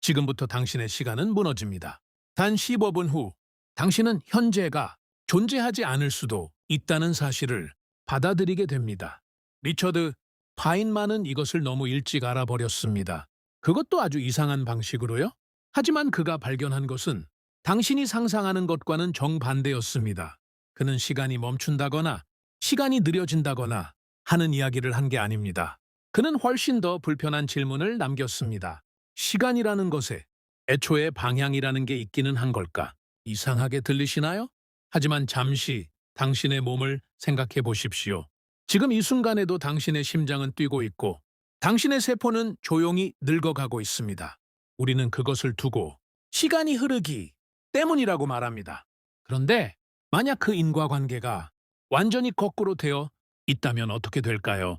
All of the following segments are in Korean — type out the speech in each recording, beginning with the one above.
지금부터 당신의 시간은 무너집니다. 단 15분 후 당신은 현재가 존재하지 않을 수도 있다는 사실을 받아들이게 됩니다. 리처드 파인만은 이것을 너무 일찍 알아버렸습니다. 그것도 아주 이상한 방식으로요. 하지만 그가 발견한 것은 당신이 상상하는 것과는 정반대였습니다. 그는 시간이 멈춘다거나 시간이 느려진다거나 하는 이야기를 한 게 아닙니다. 그는 훨씬 더 불편한 질문을 남겼습니다. 시간이라는 것에 애초에 방향이라는 게 있기는 한 걸까? 이상하게 들리시나요? 하지만 잠시 당신의 몸을 생각해 보십시오. 지금 이 순간에도 당신의 심장은 뛰고 있고 당신의 세포는 조용히 늙어가고 있습니다. 우리는 그것을 두고 시간이 흐르기 때문이라고 말합니다. 그런데 만약 그 인과관계가 완전히 거꾸로 되어 있다면 어떻게 될까요?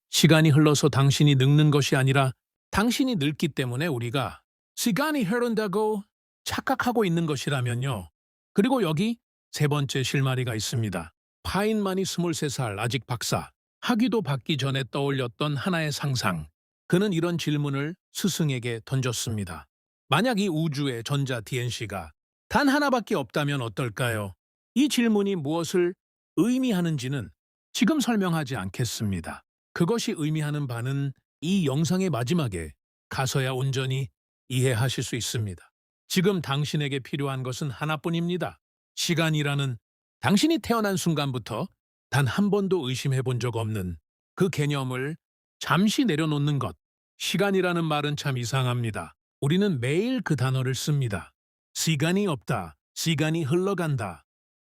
시간이 흘러서 당신이 늙는 것이 아니라 당신이 늙기 때문에 우리가 시간이 흐른다고 착각하고 있는 것이라면요. 그리고 여기 세 번째 실마리가 있습니다. 파인만이 23살 아직 박사, 학위도 받기 전에 떠올렸던 하나의 상상. 그는 이런 질문을 스승에게 던졌습니다. 만약 이 우주의 전자 DNC가 단 하나밖에 없다면 어떨까요? 이 질문이 무엇을 의미하는지는 지금 설명하지 않겠습니다. 그것이 의미하는 바는 이 영상의 마지막에 가서야 온전히 이해하실 수 있습니다. 지금 당신에게 필요한 것은 하나뿐입니다. 시간이라는 당신이 태어난 순간부터 단 한 번도 의심해 본 적 없는 그 개념을 잠시 내려놓는 것. 시간이라는 말은 참 이상합니다. 우리는 매일 그 단어를 씁니다. 시간이 없다. 시간이 흘러간다.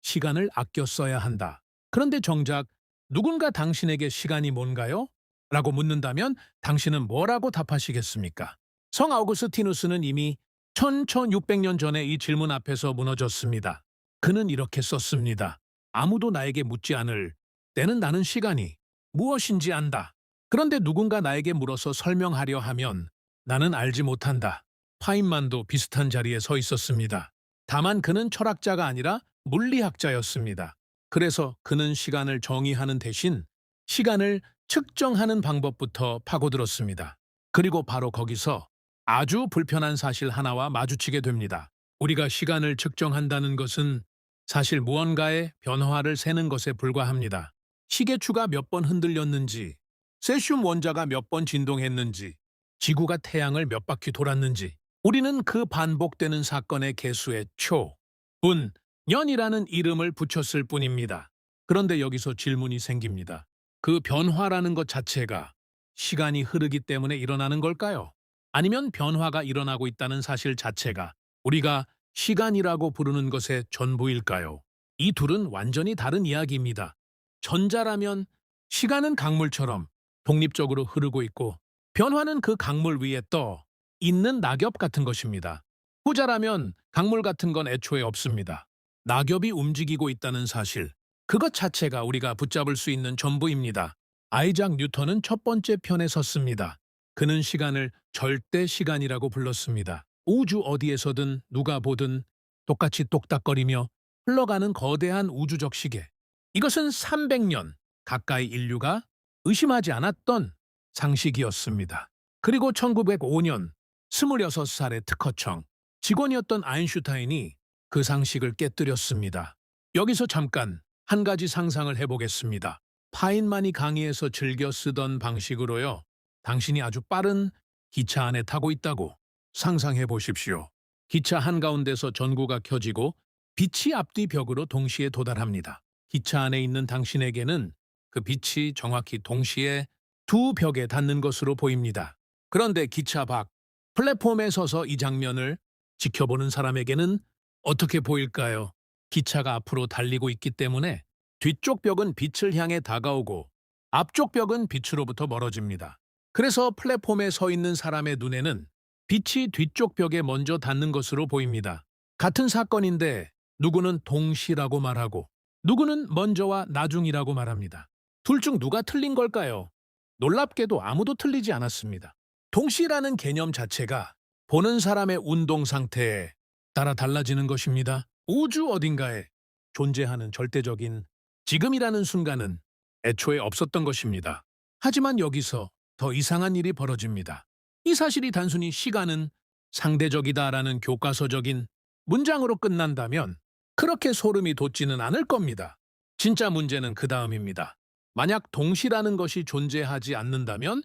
시간을 아껴 써야 한다. 그런데 정작 누군가 당신에게 시간이 뭔가요? 라고 묻는다면 당신은 뭐라고 답하시겠습니까? 성 아우구스티누스는 이미 1600년 전에 이 질문 앞에서 무너졌습니다. 그는 이렇게 썼습니다. 아무도 나에게 묻지 않을 때는 나는 시간이 무엇인지 안다. 그런데 누군가 나에게 물어서 설명하려 하면 나는 알지 못한다. 파인만도 비슷한 자리에 서 있었습니다. 다만 그는 철학자가 아니라 물리학자였습니다. 그래서 그는 시간을 정의하는 대신 시간을 측정하는 방법부터 파고들었습니다. 그리고 바로 거기서 아주 불편한 사실 하나와 마주치게 됩니다. 우리가 시간을 측정한다는 것은 사실 무언가의 변화를 세는 것에 불과합니다. 시계추가 몇 번 흔들렸는지, 세슘 원자가 몇 번 진동했는지, 지구가 태양을 몇 바퀴 돌았는지, 우리는 그 반복되는 사건의 개수에 초, 분, 년이라는 이름을 붙였을 뿐입니다. 그런데 여기서 질문이 생깁니다. 그 변화라는 것 자체가 시간이 흐르기 때문에 일어나는 걸까요? 아니면 변화가 일어나고 있다는 사실 자체가 우리가 시간이라고 부르는 것의 전부일까요? 이 둘은 완전히 다른 이야기입니다. 전자라면 시간은 강물처럼 독립적으로 흐르고 있고 변화는 그 강물 위에 떠 있는 낙엽 같은 것입니다. 후자라면 강물 같은 건 애초에 없습니다. 낙엽이 움직이고 있다는 사실, 그것 자체가 우리가 붙잡을 수 있는 전부입니다. 아이작 뉴턴은 첫 번째 편에 섰습니다. 그는 시간을 절대 시간이라고 불렀습니다. 우주 어디에서든 누가 보든 똑같이 똑딱거리며 흘러가는 거대한 우주적 시계. 이것은 300년 가까이 인류가 의심하지 않았던 상식이었습니다. 그리고 1905년 26살의 특허청 직원이었던 아인슈타인이 그 상식을 깨뜨렸습니다. 여기서 잠깐 한 가지 상상을 해보겠습니다. 파인만이 강의에서 즐겨 쓰던 방식으로요. 당신이 아주 빠른 기차 안에 타고 있다고 상상해 보십시오. 기차 한가운데서 전구가 켜지고 빛이 앞뒤 벽으로 동시에 도달합니다. 기차 안에 있는 당신에게는 그 빛이 정확히 동시에 두 벽에 닿는 것으로 보입니다. 그런데 기차 밖 플랫폼에 서서 이 장면을 지켜보는 사람에게는 어떻게 보일까요? 기차가 앞으로 달리고 있기 때문에 뒤쪽 벽은 빛을 향해 다가오고 앞쪽 벽은 빛으로부터 멀어집니다. 그래서 플랫폼에 서 있는 사람의 눈에는 빛이 뒤쪽 벽에 먼저 닿는 것으로 보입니다. 같은 사건인데 누구는 동시라고 말하고 누구는 먼저와 나중이라고 말합니다. 둘 중 누가 틀린 걸까요? 놀랍게도 아무도 틀리지 않았습니다. 동시라는 개념 자체가 보는 사람의 운동 상태에 따라 달라지는 것입니다. 우주 어딘가에 존재하는 절대적인 지금이라는 순간은 애초에 없었던 것입니다. 하지만 여기서 더 이상한 일이 벌어집니다. 이 사실이 단순히 시간은 상대적이다라는 교과서적인 문장으로 끝난다면 그렇게 소름이 돋지는 않을 겁니다. 진짜 문제는 그 다음입니다. 만약 동시라는 것이 존재하지 않는다면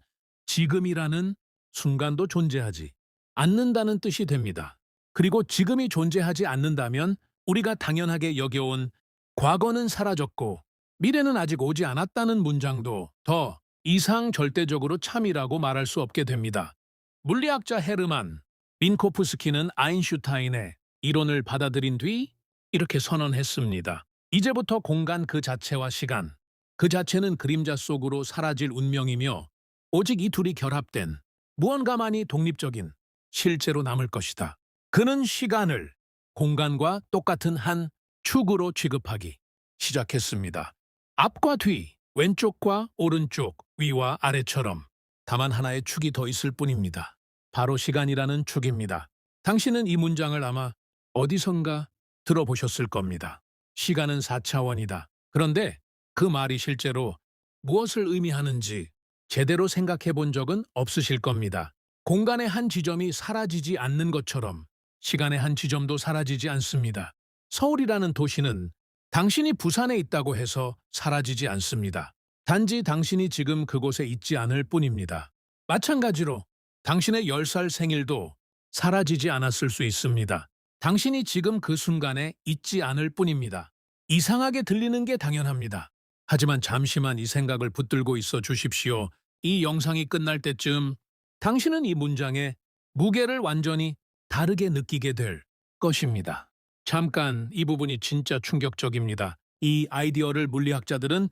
지금이라는 순간도 존재하지 않는다는 뜻이 됩니다. 그리고 지금이 존재하지 않는다면 우리가 당연하게 여겨온 과거는 사라졌고 미래는 아직 오지 않았다는 문장도 더 이상 절대적으로 참이라고 말할 수 없게 됩니다. 물리학자 헤르만 민코프스키는 아인슈타인의 이론을 받아들인 뒤 이렇게 선언했습니다. 이제부터 공간 그 자체와 시간, 그 자체는 그림자 속으로 사라질 운명이며 오직 이 둘이 결합된 무언가만이 독립적인 실제로 남을 것이다. 그는 시간을 공간과 똑같은 한 축으로 취급하기 시작했습니다. 앞과 뒤, 왼쪽과 오른쪽, 위와 아래처럼 다만 하나의 축이 더 있을 뿐입니다. 바로 시간이라는 축입니다. 당신은 이 문장을 아마 어디선가 들어보셨을 겁니다. 시간은 4차원이다. 그런데 그 말이 실제로 무엇을 의미하는지 제대로 생각해 본 적은 없으실 겁니다. 공간의 한 지점이 사라지지 않는 것처럼 시간의 한 지점도 사라지지 않습니다. 서울이라는 도시는 당신이 부산에 있다고 해서 사라지지 않습니다. 단지 당신이 지금 그곳에 있지 않을 뿐입니다. 마찬가지로 당신의 10살 생일도 사라지지 않았을 수 있습니다. 당신이 지금 그 순간에 있지 않을 뿐입니다. 이상하게 들리는 게 당연합니다. 하지만 잠시만 이 생각을 붙들고 있어 주십시오. 이 영상이 끝날 때쯤 당신은 이 문장의 무게를 완전히 다르게 느끼게 될 것입니다. 잠깐 이 부분이 진짜 충격적입니다. 이 아이디어를 물리학자들은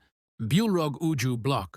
뷰럭 우주 블록,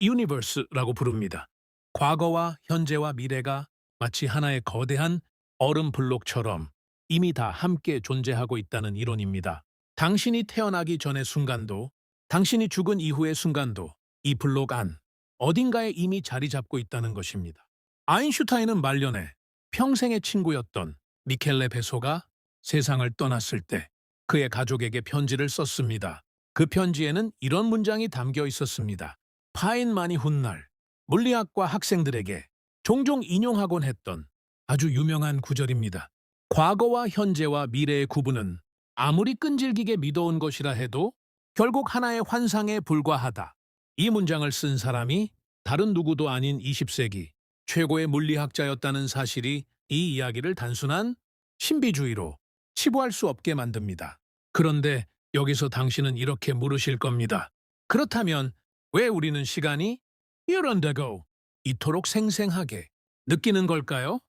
유니버스라고 부릅니다. 과거와 현재와 미래가 마치 하나의 거대한 얼음 블록처럼 이미 다 함께 존재하고 있다는 이론입니다. 당신이 태어나기 전의 순간도, 당신이 죽은 이후의 순간도 이 블록 안 어딘가에 이미 자리 잡고 있다는 것입니다. 아인슈타인은 말년에 평생의 친구였던 미켈레 베소가 세상을 떠났을 때 그의 가족에게 편지를 썼습니다. 그 편지에는 이런 문장이 담겨 있었습니다. 파인만이 훗날 물리학과 학생들에게 종종 인용하곤 했던 아주 유명한 구절입니다. 과거와 현재와 미래의 구분은 아무리 끈질기게 믿어온 것이라 해도 결국 하나의 환상에 불과하다. 이 문장을 쓴 사람이 다른 누구도 아닌 20세기 최고의 물리학자였다는 사실이 이 이야기를 단순한 신비주의로 치부할 수 없게 만듭니다. 그런데 여기서 당신은 이렇게 물으실 겁니다. 그렇다면 왜 우리는 시간이 이런다고 이토록 생생하게 느끼는 걸까요?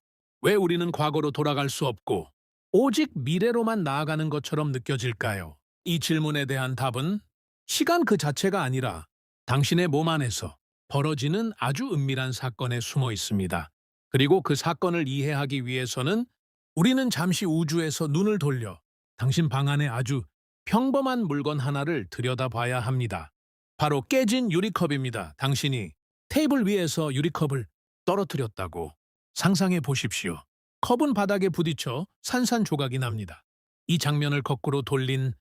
왜 우리는 과거로 돌아갈 수 없고 오직 미래로만 나아가는 것처럼 느껴질까요? 이 질문에 대한 답은 시간 그 자체가 아니라 당신의 몸 안에서 벌어지는 아주 은밀한 사건에 숨어 있습니다. 그리고 그 사건을 이해하기 위해서는 우리는 잠시 우주에서 눈을 돌려 당신 방 안에 아주 평범한 물건 하나를 들여다봐야 합니다. 바로 깨진 유리컵입니다. 당신이 테이블 위에서 유리컵을 떨어뜨렸다고 상상해 보십시오. 컵은 바닥에 부딪혀 산산조각이 납니다. 이 장면을 거꾸로 돌린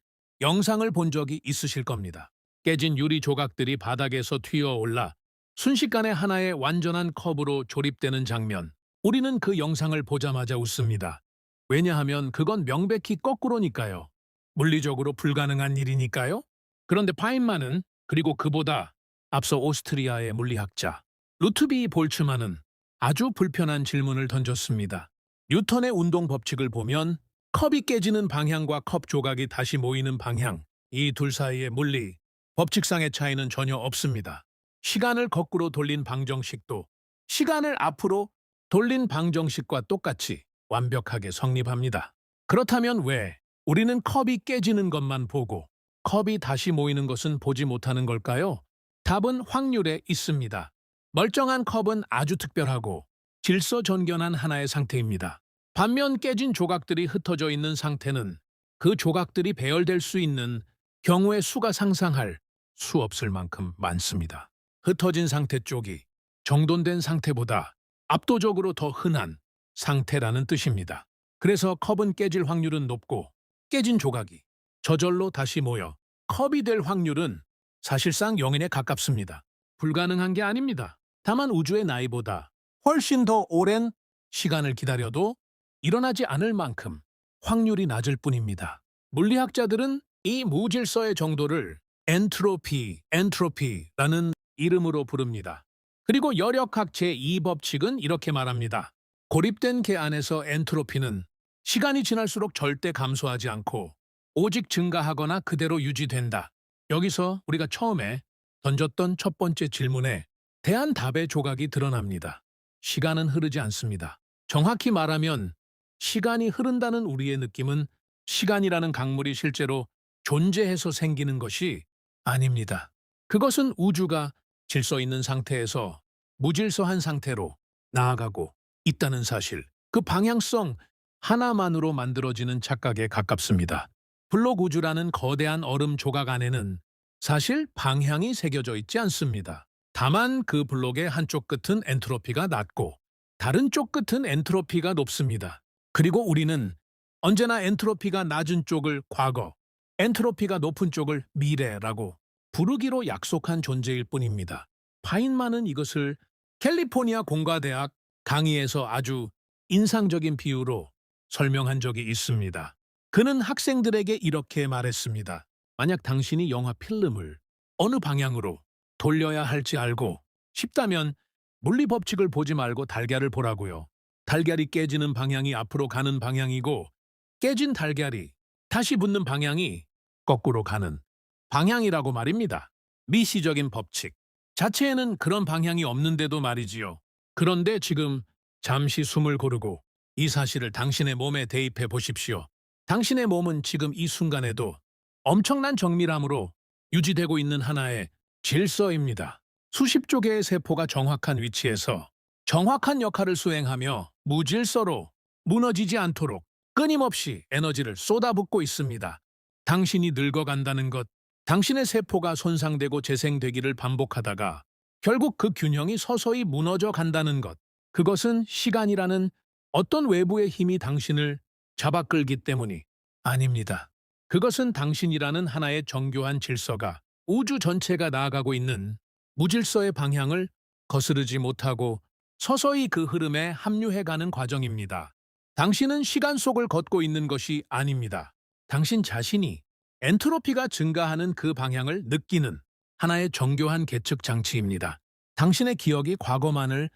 영상을 본 적이 있으실 겁니다. 깨진 유리 조각들이 바닥에서 튀어올라 순식간에 하나의 완전한 컵으로 조립되는 장면. 우리는 그 영상을 보자마자 웃습니다. 왜냐하면 그건 명백히 거꾸로니까요. 물리적으로 불가능한 일이니까요. 그런데 파인만은 그리고 그보다 앞서 오스트리아의 물리학자 루트비 볼츠만은 아주 불편한 질문을 던졌습니다. 뉴턴의 운동 법칙을 보면 컵이 깨지는 방향과 컵 조각이 다시 모이는 방향, 이 둘 사이의 물리, 법칙상의 차이는 전혀 없습니다. 시간을 거꾸로 돌린 방정식도 시간을 앞으로 돌린 방정식과 똑같이 완벽하게 성립합니다. 그렇다면 왜 우리는 컵이 깨지는 것만 보고 컵이 다시 모이는 것은 보지 못하는 걸까요? 답은 확률에 있습니다. 멀쩡한 컵은 아주 특별하고 질서정연한 하나의 상태입니다. 반면 깨진 조각들이 흩어져 있는 상태는 그 조각들이 배열될 수 있는 경우의 수가 상상할 수 없을 만큼 많습니다. 흩어진 상태 쪽이 정돈된 상태보다 압도적으로 더 흔한 상태라는 뜻입니다. 그래서 컵은 깨질 확률은 높고 깨진 조각이 저절로 다시 모여 컵이 될 확률은 사실상 0에 가깝습니다. 불가능한 게 아닙니다. 다만 우주의 나이보다 훨씬 더 오랜 시간을 기다려도 일어나지 않을 만큼 확률이 낮을 뿐입니다. 물리학자들은 이 무질서의 정도를 엔트로피라는 이름으로 부릅니다. 그리고 열역학 제2법칙은 이렇게 말합니다. 고립된 개 안에서 엔트로피는 시간이 지날수록 절대 감소하지 않고 오직 증가하거나 그대로 유지된다. 여기서 우리가 처음에 던졌던 첫 번째 질문에 대한 답의 조각이 드러납니다. 시간은 흐르지 않습니다. 정확히 말하면 시간이 흐른다는 우리의 느낌은 시간이라는 강물이 실제로 존재해서 생기는 것이 아닙니다. 그것은 우주가 질서 있는 상태에서 무질서한 상태로 나아가고 있다는 사실, 그 방향성 하나만으로 만들어지는 착각에 가깝습니다. 블록 우주라는 거대한 얼음 조각 안에는 사실 방향이 새겨져 있지 않습니다. 다만 그 블록의 한쪽 끝은 엔트로피가 낮고 다른 쪽 끝은 엔트로피가 높습니다. 그리고 우리는 언제나 엔트로피가 낮은 쪽을 과거, 엔트로피가 높은 쪽을 미래라고 부르기로 약속한 존재일 뿐입니다. 파인만은 이것을 캘리포니아 공과대학 강의에서 아주 인상적인 비유로 설명한 적이 있습니다. 그는 학생들에게 이렇게 말했습니다. 만약 당신이 영화 필름을 어느 방향으로 돌려야 할지 알고 싶다면 물리 법칙을 보지 말고 달걀을 보라고요. 달걀이 깨지는 방향이 앞으로 가는 방향이고 깨진 달걀이 다시 붙는 방향이 거꾸로 가는 방향이라고 말입니다. 미시적인 법칙 자체에는 그런 방향이 없는데도 말이지요. 그런데 지금 잠시 숨을 고르고 이 사실을 당신의 몸에 대입해 보십시오. 당신의 몸은 지금 이 순간에도 엄청난 정밀함으로 유지되고 있는 하나의 질서입니다. 수십조 개의 세포가 정확한 위치에서 정확한 역할을 수행하며 무질서로 무너지지 않도록 끊임없이 에너지를 쏟아붓고 있습니다. 당신이 늙어간다는 것, 당신의 세포가 손상되고 재생되기를 반복하다가 결국 그 균형이 서서히 무너져 간다는 것, 그것은 시간이라는 어떤 외부의 힘이 당신을 잡아끌기 때문이 아닙니다. 그것은 당신이라는 하나의 정교한 질서가 우주 전체가 나아가고 있는 무질서의 방향을 거스르지 못하고 서서히 그 흐름에 합류해가는 과정입니다. 당신은 시간 속을 걷고 있는 것이 아닙니다. 당신 자신이 엔트로피가 증가하는 그 방향을 느끼는 하나의 정교한 계측 장치입니다. 당신의 기억이 과거만을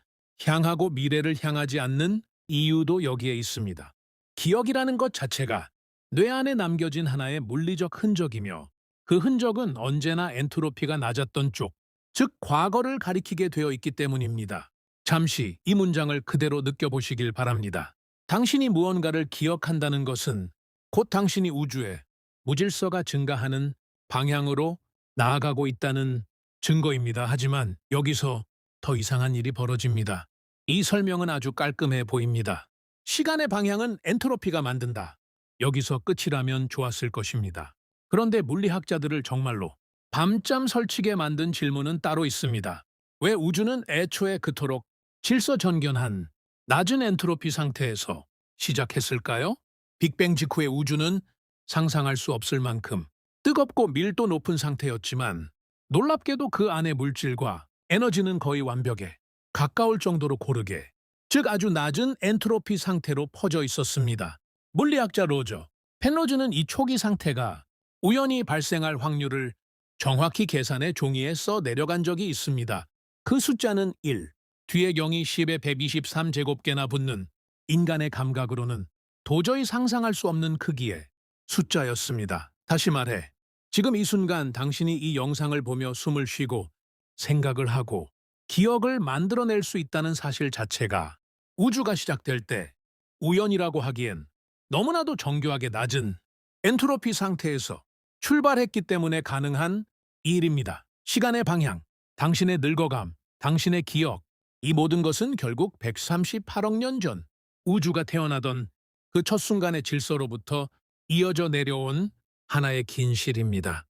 향하고 미래를 향하지 않는 이유도 여기에 있습니다. 기억이라는 것 자체가 뇌 안에 남겨진 하나의 물리적 흔적이며 그 흔적은 언제나 엔트로피가 낮았던 쪽, 즉 과거를 가리키게 되어 있기 때문입니다. 잠시 이 문장을 그대로 느껴보시길 바랍니다. 당신이 무언가를 기억한다는 것은 곧 당신이 우주에 무질서가 증가하는 방향으로 나아가고 있다는 증거입니다. 하지만 여기서 더 이상한 일이 벌어집니다. 이 설명은 아주 깔끔해 보입니다. 시간의 방향은 엔트로피가 만든다. 여기서 끝이라면 좋았을 것입니다. 그런데 물리학자들을 정말로 밤잠 설치게 만든 질문은 따로 있습니다. 왜 우주는 애초에 그토록 질서전견한 낮은 엔트로피 상태에서 시작했을까요? 빅뱅 직후의 우주는 상상할 수 없을 만큼 뜨겁고 밀도 높은 상태였지만 놀랍게도 그 안의 물질과 에너지는 거의 완벽에 가까울 정도로 고르게, 즉 아주 낮은 엔트로피 상태로 퍼져 있었습니다. 물리학자 로저 펜로즈는 이 초기 상태가 우연히 발생할 확률을 정확히 계산해 종이에 써 내려간 적이 있습니다. 그 숫자는 1, 뒤에 경이 10의 123제곱개나 붙는 인간의 감각으로는 도저히 상상할 수 없는 크기의 숫자였습니다. 다시 말해, 지금 이 순간 당신이 이 영상을 보며 숨을 쉬고 생각을 하고 기억을 만들어낼 수 있다는 사실 자체가 우주가 시작될 때 우연이라고 하기엔 너무나도 정교하게 낮은 엔트로피 상태에서 출발했기 때문에 가능한 일입니다. 시간의 방향, 당신의 늙어감, 당신의 기억, 이 모든 것은 결국 138억 년 전 우주가 태어나던 그 첫 순간의 질서로부터 이어져 내려온 하나의 긴 실입니다.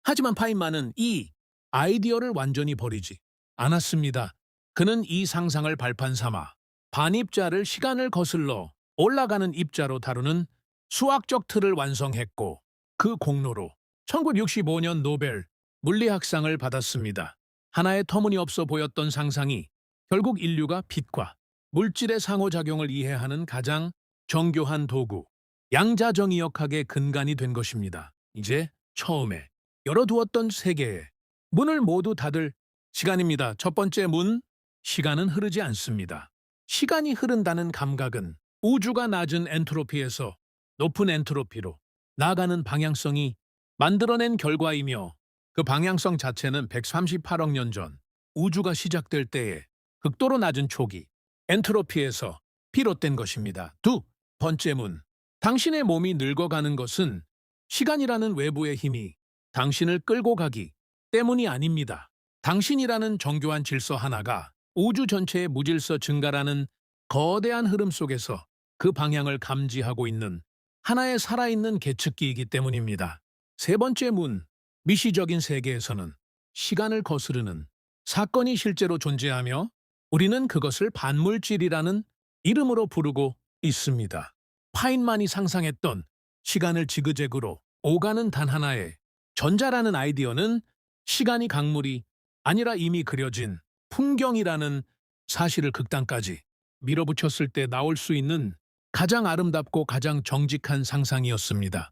하지만 파인만은 이 아이디어를 완전히 버리지 않았습니다. 그는 이 상상을 발판 삼아 반입자를 시간을 거슬러 올라가는 입자로 다루는 수학적 틀을 완성했고 그 공로로 1965년 노벨 물리학상을 받았습니다. 하나의 터무니없어 보였던 상상이 결국 인류가 빛과 물질의 상호작용을 이해하는 가장 정교한 도구, 양자정의역학의 근간이 된 것입니다. 이제 처음에 열어두었던 세계의 문을 모두 닫을 시간입니다. 첫 번째 문, 시간은 흐르지 않습니다. 시간이 흐른다는 감각은 우주가 낮은 엔트로피에서 높은 엔트로피로 나아가는 방향성이 만들어낸 결과이며 그 방향성 자체는 138억 년 전 우주가 시작될 때의 극도로 낮은 초기 엔트로피에서 비롯된 것입니다. 두 번째 문, 당신의 몸이 늙어가는 것은 시간이라는 외부의 힘이 당신을 끌고 가기 때문이 아닙니다. 당신이라는 정교한 질서 하나가 우주 전체의 무질서 증가라는 거대한 흐름 속에서 그 방향을 감지하고 있는 하나의 살아있는 계측기이기 때문입니다. 세 번째 문, 미시적인 세계에서는 시간을 거스르는 사건이 실제로 존재하며 우리는 그것을 반물질이라는 이름으로 부르고 있습니다. 파인만이 상상했던 시간을 지그재그로 오가는 단 하나의 전자라는 아이디어는 시간이 강물이 아니라 이미 그려진 풍경이라는 사실을 극단까지 밀어붙였을 때 나올 수 있는 가장 아름답고 가장 정직한 상상이었습니다.